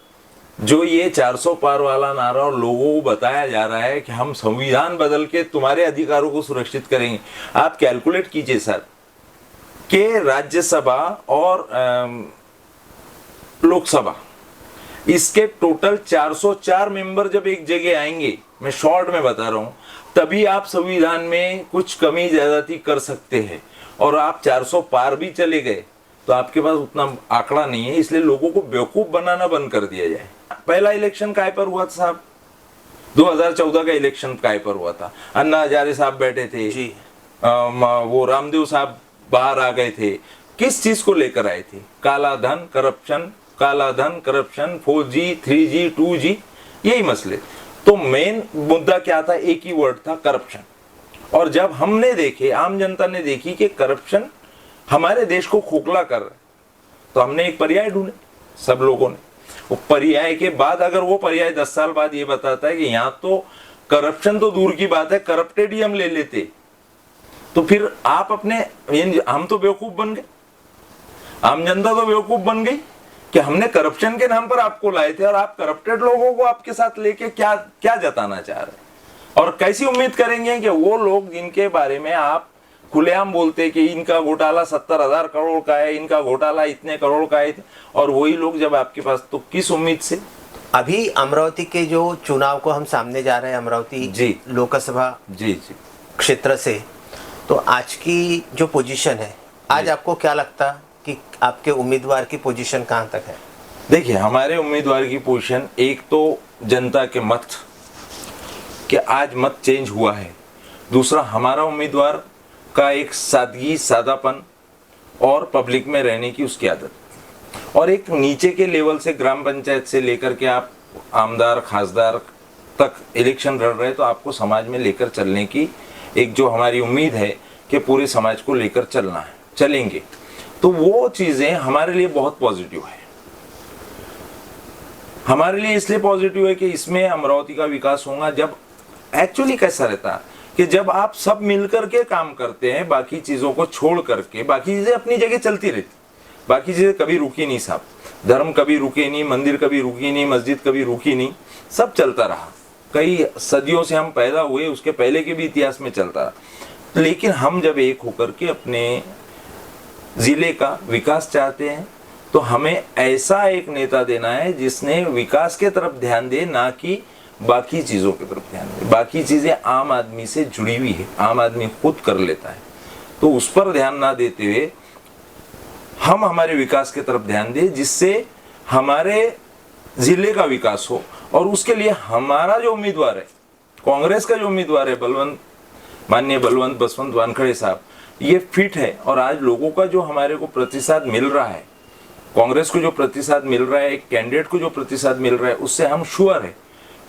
जो ये 400 पार वाला नारा और लोगों को बताया जा रहा है कि हम संविधान बदल के तुम्हारे अधिकारों को सुरक्षित करेंगे, आप कैलकुलेट कीजिए सर कि राज्यसभा और लोकसभा, इसके टोटल 404 मेंबर जब एक जगह आएंगे, मैं शॉर्ट में बता रहा हूं, तभी आप संविधान में कुछ कमी ज्यादती कर सकते हैं। और आप 400 पार भी चले गए तो आपके पास उतना आंकड़ा नहीं है, इसलिए लोगों को बेवकूफ बनाना बंद कर दिया जाए। पहला इलेक्शन काय पर हुआ था साहब? 2014 का इलेक्शन काय पर हुआ था? अन्ना हजारे साहब बैठे थे जी, वो रामदेव साहब बाहर आ गए थे। किस चीज को लेकर आए थे? काला धन, करप्शन, काला धन, करप्शन, 4G, 3G, 2G, यही मसले। तो मेन मुद्दा क्या था? एक ही वर्ड था, करप्शन। और जब हमने देखे, आम जनता ने देखी कि करप्शन हमारे देश को खोखला कर रहा है, तो हमने एक पर्याय ढूंढे सब लोगों ने। वो पर्याय के बाद अगर वो पर्याय 10 साल बाद ये बताता है कि यहाँ तो करप्शन तो दूर की बात है, करप्टेड ही हम ले लेते, तो फिर आप अपने हम तो बेवकूफ बन गए, आम जनता तो बेवकूफ बन गई कि हमने करप्शन के नाम पर आपको लाए थे और आप करप्टेड लोगों को आपके साथ लेके क्या क्या जताना चाह रहे हैं। और कैसी उम्मीद करेंगे कि वो लोग जिनके बारे में आप खुलेआम बोलते कि इनका घोटाला 70,000 करोड़ का है, इनका घोटाला इतने करोड़ का है, और वही लोग जब आपके पास, तो किस उम्मीद से। अभी अमरावती के जो चुनाव को हम सामने जा रहे हैं, अमरावती जी लोकसभा जी जी क्षेत्र से, तो आज की जो पोजीशन है, आज आपको क्या लगता कि आपके उम्मीदवार की पोजीशन कहाँ तक है? देखिए, हमारे उम्मीदवार की पोजीशन, एक तो जनता के मत कि आज मत चेंज हुआ है, दूसरा हमारा उम्मीदवार का एक सादगी, सादापन और पब्लिक में रहने की उसकी आदत, और एक नीचे के लेवल से ग्राम पंचायत से लेकर के आप आमदार खासदार तक इलेक्शन लड़ रहे, तो आपको समाज में लेकर चलने की एक जो हमारी उम्मीद है कि पूरे समाज को लेकर चलना है, चलेंगे, तो वो चीजें हमारे लिए बहुत पॉजिटिव है। हमारे लिए इसलिए पॉजिटिव है कि इसमें अमरावती का विकास होगा। जब एक्चुअली कैसा रहता है कि जब आप सब मिलकर के काम करते हैं, बाकी चीजों को छोड़ करके, बाकी चीजें अपनी जगह चलती रहती, बाकी चीजें कभी रुकी नहीं साहब, धर्म कभी रुके नहीं, मंदिर कभी रुकी नहीं, मस्जिद कभी रुकी नहीं, सब चलता रहा। कई सदियों से हम पैदा हुए, उसके पहले के भी इतिहास में चलता रहा। लेकिन हम जब एक होकर के अपने जिले का विकास चाहते हैं, तो हमें ऐसा एक नेता देना है जिसने विकास के तरफ ध्यान दे, ना कि बाकी चीजों की तरफ ध्यान दे। बाकी चीजें आम आदमी से जुड़ी हुई है, आम आदमी खुद कर लेता है, तो उस पर ध्यान ना देते हुए हम हमारे विकास की तरफ ध्यान दें, जिससे हमारे जिले का विकास हो। और उसके लिए हमारा जो उम्मीदवार है, कांग्रेस का जो उम्मीदवार है, माननीय बलवंत बसवंत वानखड़े साहब, ये फिट है। और आज लोगों का जो हमारे को प्रतिशत मिल रहा है, कांग्रेस को जो प्रतिशत मिल रहा है, एक कैंडिडेट को जो प्रतिशत मिल रहा है, उससे हम श्योर है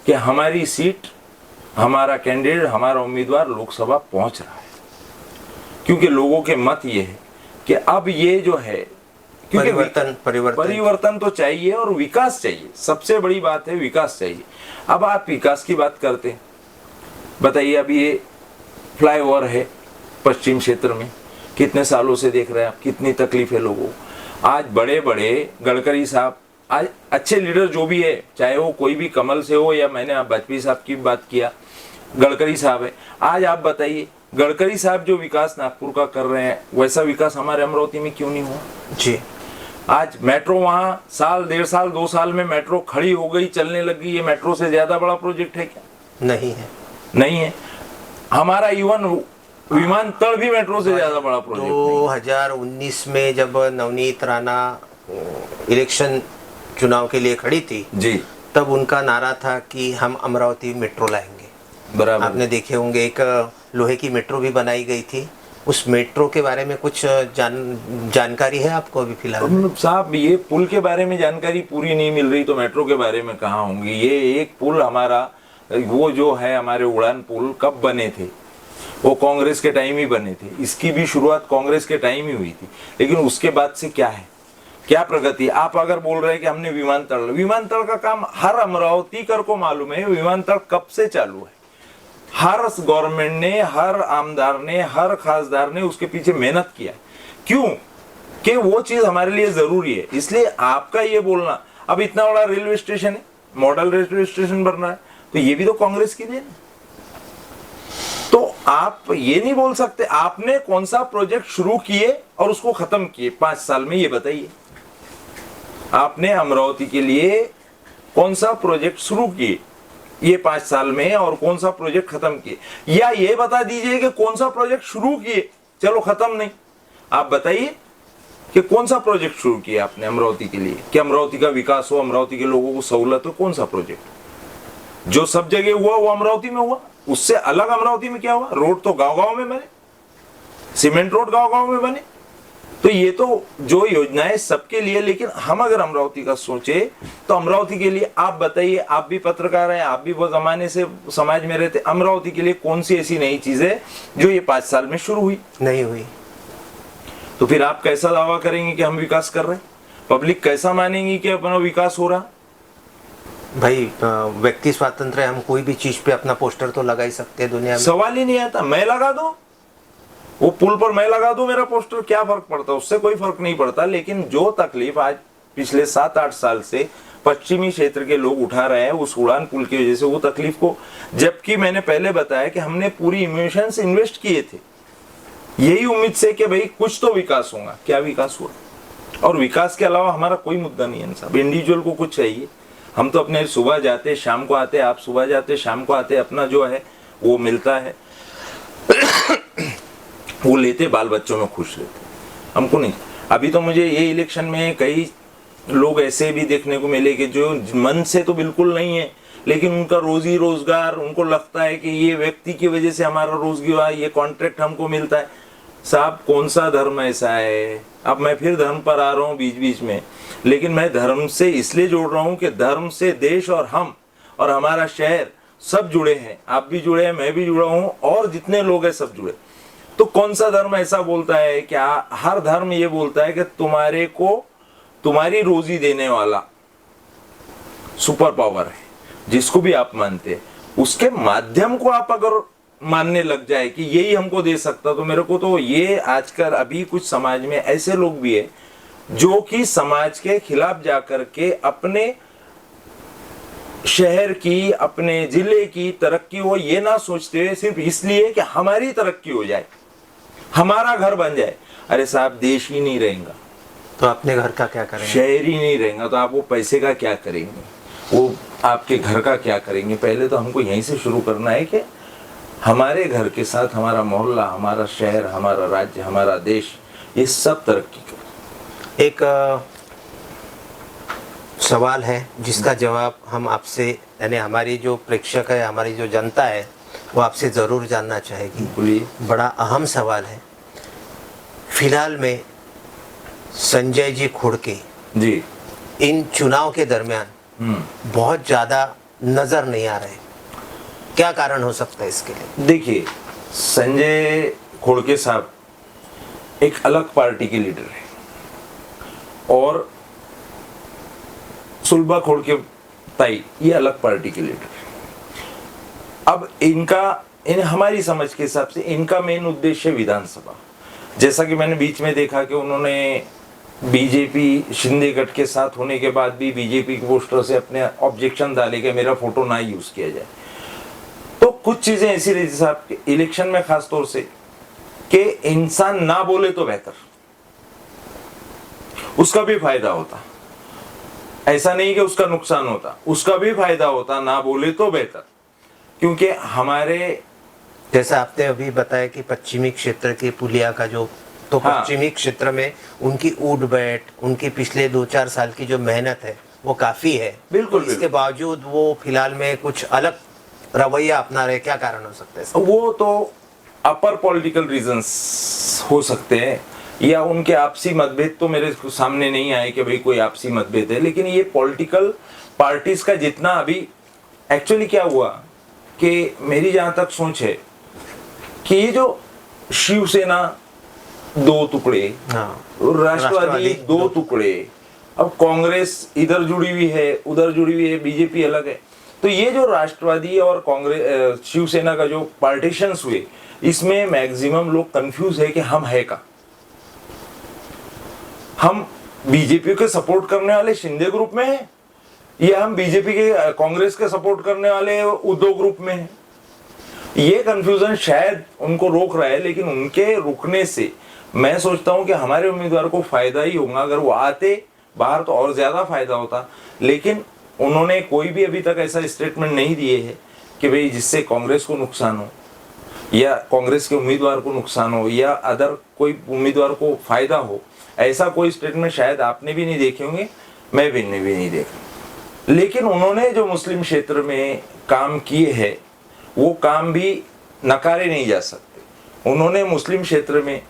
कि हमारी सीट, हमारा कैंडिडेट, हमारा उम्मीदवार लोकसभा पहुंच रहा है। क्योंकि लोगों के मत ये है कि अब ये जो है, क्योंकि परिवर्तन तो चाहिए और विकास चाहिए, सबसे बड़ी बात है विकास चाहिए। अब आप विकास की बात करते हैं, बताइए, अभी ये फ्लाईओवर है पश्चिम क्षेत्र में, कितने सालों से देख रहे हैं आप, कितनी तकलीफ है लोगों को। आज बड़े बड़े गडकरी साहब, आज अच्छे लीडर जो भी है, चाहे वो कोई भी कमल से हो, या मैंने वाजपेयी साहब की बात किया, गडकरी साहब है। आज आप बताइए, गडकरी साहब जो विकास नागपुर का कर रहे हैं, वैसा विकास हमारे अमरावती में क्यों नहीं हुआ जी। आज मेट्रो वहां साल, 1.5 साल, 2 साल में मेट्रो खड़ी हो गई, चलने लगी। ये मेट्रो से ज्यादा बड़ा प्रोजेक्ट है क्या? नहीं है, नहीं है। हमारा इवन विमानतल भी मेट्रो से ज्यादा बड़ा प्रोजेक्ट। 2019 में जब नवनीत राणा इलेक्शन चुनाव के लिए खड़ी थी जी, तब उनका नारा था कि हम अमरावती मेट्रो लाएंगे। बराबर, आपने देखे होंगे, एक लोहे की मेट्रो भी बनाई गई थी। उस मेट्रो के बारे में कुछ जानकारी है आपको अभी फिलहाल? साहब, ये पुल के बारे में जानकारी पूरी नहीं मिल रही, तो मेट्रो के बारे में कहाँ होंगी। ये एक पुल हमारा, वो जो है हमारे उड़ान पुल, कब बने थे? वो कांग्रेस के टाइम ही बने थे। इसकी भी शुरुआत कांग्रेस के टाइम ही हुई थी। लेकिन उसके बाद से क्या है, क्या प्रगति? आप अगर बोल रहे हैं कि हमने विमानतल का काम हर अमरावतीकर को मालूम है, विमानतल कब से चालू है। हर गवर्नमेंट ने, हर आमदार ने, हर खासदार ने उसके पीछे मेहनत किया। क्यों? कि वो चीज हमारे लिए जरूरी है। इसलिए आपका ये बोलना, अब इतना बड़ा रेलवे स्टेशन है, मॉडल रेलवे स्टेशन बन रहा है, तो ये भी तो कांग्रेस की देन। तो आप ये नहीं बोल सकते आपने कौन सा प्रोजेक्ट शुरू किए और उसको खत्म किए 5 साल में, ये बताइए। आपने अमरावती के लिए कौन सा प्रोजेक्ट शुरू किए ये 5 साल में, और कौन सा प्रोजेक्ट खत्म किए? या ये बता दीजिए कि कौन सा प्रोजेक्ट शुरू किए, चलो खत्म नहीं, आप बताइए कि कौन सा प्रोजेक्ट शुरू किया आपने अमरावती के लिए, कि अमरावती का विकास हो, अमरावती के लोगों को सहूलत हो। कौन सा प्रोजेक्ट? जो सब जगह हुआ वो अमरावती में हुआ, उससे अलग अमरावती में क्या हुआ? रोड तो गांव-गांव में बने, सीमेंट रोड गांव-गांव में बने। तो ये तो जो योजनाएं सबके लिए, लेकिन हम अगर अमरावती का सोचे तो अमरावती के लिए आप बताइए, आप भी पत्रकार हैं, आप भी वो जमाने से समाज में रहते, अमरावती के लिए कौन सी ऐसी नई चीज है जो ये 5 साल में शुरू हुई? नहीं हुई। तो फिर आप कैसा दावा करेंगे कि हम विकास कर रहे हैं? पब्लिक कैसा मानेगी कि अपना विकास हो रहा? भाई व्यक्ति स्वातंत्र है, हम कोई भी चीज पे अपना पोस्टर तो लगा ही सकते हैं दुनिया में। सवाल ही नहीं आता। मैं लगा दूं, वो पुल पर मैं लगा दूं मेरा पोस्टर, क्या फर्क पड़ता? उससे कोई फर्क नहीं पड़ता। लेकिन जो तकलीफ आज पिछले 7-8 साल से पश्चिमी क्षेत्र के लोग उठा रहे हैं उस उड़ान पुल की वजह से, वो तकलीफ को, जबकि मैंने पहले बताया कि हमने पूरी इमोशंस इन्वेस्ट किए थे यही उम्मीद से कि भाई कुछ तो विकास होगा। क्या विकास हुआ? और विकास के अलावा हमारा कोई मुद्दा नहीं है साहब। इंडिविजुअल को कुछ चाहिए, हम तो अपने सुबह जाते शाम को आते, आप सुबह जाते शाम को आते, अपना जो है वो मिलता है वो लेते, बाल बच्चों में खुश रहते, हमको नहीं। अभी तो मुझे ये इलेक्शन में कई लोग ऐसे भी देखने को मिले कि जो मन से तो बिल्कुल नहीं है, लेकिन उनका रोजी रोजगार, उनको लगता है कि ये व्यक्ति की वजह से हमारा रोजगार, ये कॉन्ट्रैक्ट हमको मिलता है। साहब कौन सा धर्म ऐसा है? अब मैं फिर धर्म पर आ रहा हूँ बीच बीच में, लेकिन मैं धर्म से इसलिए जोड़ रहा हूँ कि धर्म से देश और हम और हमारा शहर सब जुड़े हैं। आप भी जुड़े हैं, मैं भी जुड़ा हूँ, और जितने लोग हैं सब जुड़े। तो कौन सा धर्म ऐसा बोलता है? क्या हर धर्म ये बोलता है कि तुम्हारे को तुम्हारी रोजी देने वाला सुपर पावर है, जिसको भी आप मानते हैं, उसके माध्यम को आप अगर मानने लग जाए कि यही हमको दे सकता, तो मेरे को तो ये आजकल अभी कुछ समाज में ऐसे लोग भी है जो कि समाज के खिलाफ जाकर के अपने शहर की, अपने जिले की तरक्की हो ये ना सोचते हुए सिर्फ इसलिए कि हमारी तरक्की हो जाए, हमारा घर बन जाए। अरे साहब देश ही नहीं रहेगा तो अपने घर का क्या करेंगे? शहर ही नहीं रहेगा तो आप वो पैसे का क्या करेंगे? वो आपके घर का क्या करेंगे? पहले तो हमको यहीं से शुरू करना है कि हमारे घर के साथ हमारा मोहल्ला, हमारा शहर, हमारा राज्य, हमारा देश, ये सब तरक्की करे। एक सवाल है जिसका जवाब हम आपसे, यानी हमारी जो प्रेक्षक है, हमारी जो जनता है, वो आपसे ज़रूर जानना चाहेगी। बोलिए। बड़ा अहम सवाल है। फिलहाल में संजय जी खोड़के जी इन चुनाव के दरमियान बहुत ज़्यादा नज़र नहीं आ रहे, क्या कारण हो सकता है इसके लिए? देखिए, संजय खोड़के साहब एक अलग पार्टी के लीडर है और सुलभा खोड़के ताई ये अलग पार्टी के लीडर है। अब हमारी समझ के हिसाब से इनका मेन उद्देश्य विधानसभा, जैसा कि मैंने बीच में देखा कि उन्होंने बीजेपी शिंदे गठ के साथ होने के बाद भी बीजेपी के पोस्टर से अपने ऑब्जेक्शन डाले कि मेरा फोटो ना यूज किया जाए। तो कुछ चीजें ऐसी रही साहब इलेक्शन में खास तौर से कि इंसान ना बोले तो बेहतर, उसका भी फायदा होता, ऐसा नहीं कि उसका नुकसान होता, उसका भी फायदा होता, ना बोले तो बेहतर। क्योंकि हमारे, जैसा आपने अभी बताया कि पश्चिमी क्षेत्र के पुलिया का जो, तो हाँ, पश्चिमी क्षेत्र में उनकी उठ बैठ, उनकी पिछले 2-4 साल की जो मेहनत है वो काफी है। बिल्कुल, इसके बावजूद वो फिलहाल में कुछ अलग रवैया अपना रहे, क्या कारण हो सकता है? वो तो अपर पॉलिटिकल रीजंस हो सकते हैं, या उनके आपसी मतभेद तो मेरे सामने नहीं आए कि भाई कोई आपसी मतभेद है। लेकिन ये पॉलिटिकल पार्टीज का जितना अभी एक्चुअली क्या हुआ कि मेरी जहां तक सोच है कि ये जो शिवसेना 2 टुकड़े, हाँ, राष्ट्रवादी 2 टुकड़े, अब कांग्रेस इधर जुड़ी हुई है, उधर जुड़ी हुई है, बीजेपी अलग है। तो ये जो राष्ट्रवादी और कांग्रेस शिवसेना का जो पार्टीशंस हुए, इसमें मैक्सिमम लोग कंफ्यूज है कि हम है का, हम बीजेपी के सपोर्ट करने वाले शिंदे ग्रुप में है या हम बीजेपी के कांग्रेस के सपोर्ट करने वाले उद्धव ग्रुप में है। ये कंफ्यूजन शायद उनको रोक रहा है, लेकिन उनके रुकने से मैं सोचता हूं कि हमारे उम्मीदवार को फायदा ही होगा। अगर वो आते बाहर तो और ज्यादा फायदा होता, लेकिन उन्होंने कोई भी अभी तक ऐसा स्टेटमेंट नहीं दिए है कि भाई जिससे कांग्रेस को नुकसान हो या कांग्रेस के उम्मीदवार को नुकसान हो या अदर कोई उम्मीदवार को फायदा हो। ऐसा कोई स्टेटमेंट शायद आपने भी नहीं देखे होंगे, मैं भी नहीं देखा। लेकिन उन्होंने जो मुस्लिम क्षेत्र में काम किए हैं वो काम भी नकारे नहीं जा सकते। उन्होंने मुस्लिम क्षेत्र में,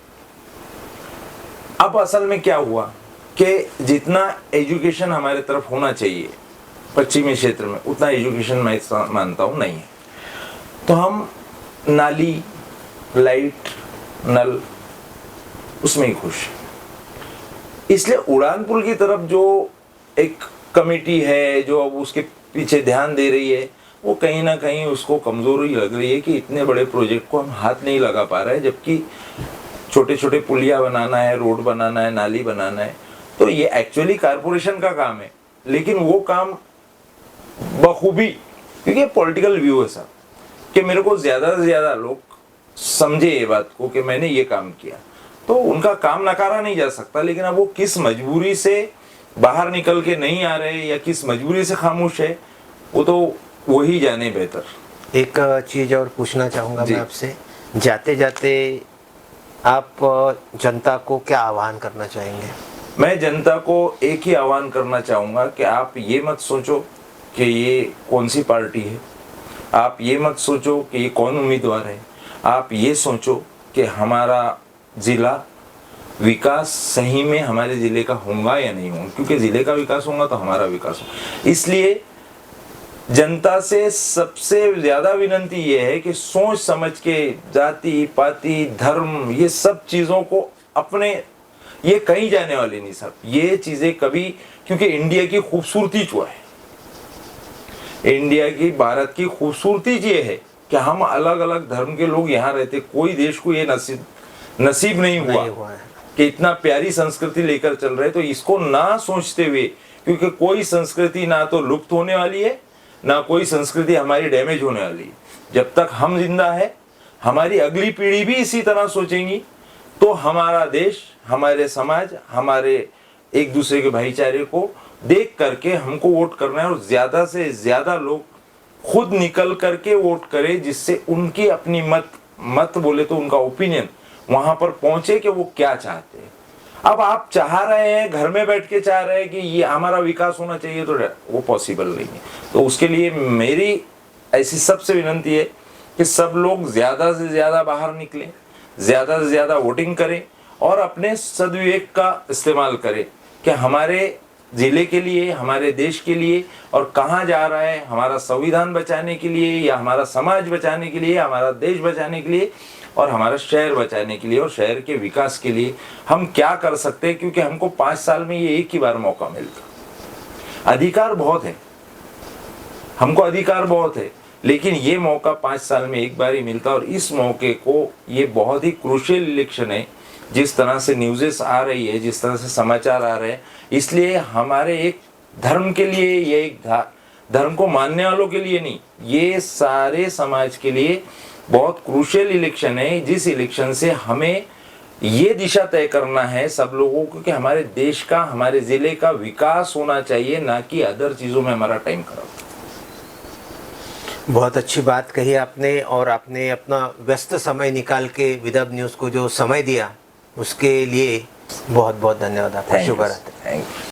अब असल में क्या हुआ कि जितना एजुकेशन हमारे तरफ होना चाहिए पश्चिमी क्षेत्र में, उतना एजुकेशन मैं मानता हूं नहीं है। तो हम नाली, लाइट, नल उसमें ही खुश हैं। इसलिए उड़ान पुल की तरफ जो एक कमेटी है जो अब उसके पीछे ध्यान दे रही है, वो कहीं ना कहीं उसको कमजोरी लग रही है कि इतने बड़े प्रोजेक्ट को हम हाथ नहीं लगा पा रहे हैं, जबकि छोटे छोटे पुलिया बनाना है, रोड बनाना है, नाली बनाना है, तो ये एक्चुअली कारपोरेशन का काम है। लेकिन वो काम बखूबी, क्योंकि पॉलिटिकल व्यू है साहब, कि मेरे को ज्यादा से ज्यादा लोग समझे ये बात को कि मैंने ये काम किया, तो उनका काम नकारा नहीं जा सकता। लेकिन अब वो किस मजबूरी से बाहर निकल के नहीं आ रहे या किस मजबूरी से खामोश है, वो तो वही जाने बेहतर। एक चीज़ और पूछना चाहूँगा मैं आपसे, जाते जाते आप जनता को क्या आह्वान करना चाहेंगे? मैं जनता को एक ही आह्वान करना चाहूँगा कि आप ये मत सोचो कि ये कौन सी पार्टी है, आप ये मत सोचो कि ये कौन उम्मीदवार है, आप ये सोचो कि हमारा ज़िला विकास सही में हमारे ज़िले का होगा या नहीं होगा, क्योंकि ज़िले का विकास होगा तो हमारा विकास होगा। इसलिए जनता से सबसे ज़्यादा विनंती ये है कि सोच समझ के जाति पाति धर्म ये सब चीज़ों को अपने, ये कहीं जाने वाली नहीं साहब, ये चीज़ें कभी, क्योंकि इंडिया की खूबसूरती जो है, इंडिया की भारत की खूबसूरती ये है कि हम अलग अलग धर्म के लोग यहाँ रहते, कोई देश को ये नसीब नहीं हुआ कि इतना प्यारी संस्कृति लेकर चल रहे। तो इसको ना सोचते हुए, क्योंकि कोई संस्कृति ना तो लुप्त होने वाली है, ना कोई संस्कृति हमारी डैमेज होने वाली है। जब तक हम जिंदा है, हमारी अगली पीढ़ी भी इसी तरह सोचेंगी, तो हमारा देश, हमारे समाज, हमारे एक दूसरे के भाईचारे को देख करके हमको वोट करना है, और ज्यादा से ज्यादा लोग खुद निकल करके वोट करें, जिससे उनकी अपनी मत बोले तो उनका ओपिनियन वहां पर पहुंचे कि वो क्या चाहते हैं। अब आप चाह रहे हैं, घर में बैठ के चाह रहे हैं कि ये हमारा विकास होना चाहिए, तो वो पॉसिबल नहीं है। तो उसके लिए मेरी ऐसी सबसे विनंती है कि सब लोग ज्यादा से ज्यादा बाहर निकलें, ज्यादा से ज्यादा वोटिंग करें और अपने सद्विवेक का इस्तेमाल करें कि हमारे जिले के लिए, हमारे देश के लिए, और कहाँ जा रहा है, हमारा संविधान बचाने के लिए या हमारा समाज बचाने के लिए, हमारा देश बचाने के लिए और हमारा शहर बचाने के लिए और शहर के विकास के लिए हम क्या कर सकते हैं। क्योंकि हमको 5 साल में ये एक ही बार मौका मिलता, अधिकार बहुत है, हमको अधिकार बहुत है, लेकिन ये मौका 5 साल में एक बार ही मिलता। और इस मौके को, ये बहुत ही क्रूशियल इलेक्शन है, जिस तरह से न्यूज़ेस आ रही है, जिस तरह से समाचार आ रहे हैं, इसलिए हमारे एक धर्म के लिए, ये एक धर्म को मानने वालों के लिए नहीं, ये सारे समाज के लिए बहुत क्रूशियल इलेक्शन है, जिस इलेक्शन से हमें ये दिशा तय करना है सब लोगों को कि हमारे देश का, हमारे जिले का विकास होना चाहिए, ना कि अदर चीज़ों में हमारा टाइम खराब। बहुत अच्छी बात कही आपने, और आपने अपना व्यस्त समय निकाल के विदर्भ न्यूज़ को जो समय दिया, उसके लिए बहुत बहुत धन्यवाद आपका। शुभ रात्रि। Thank you.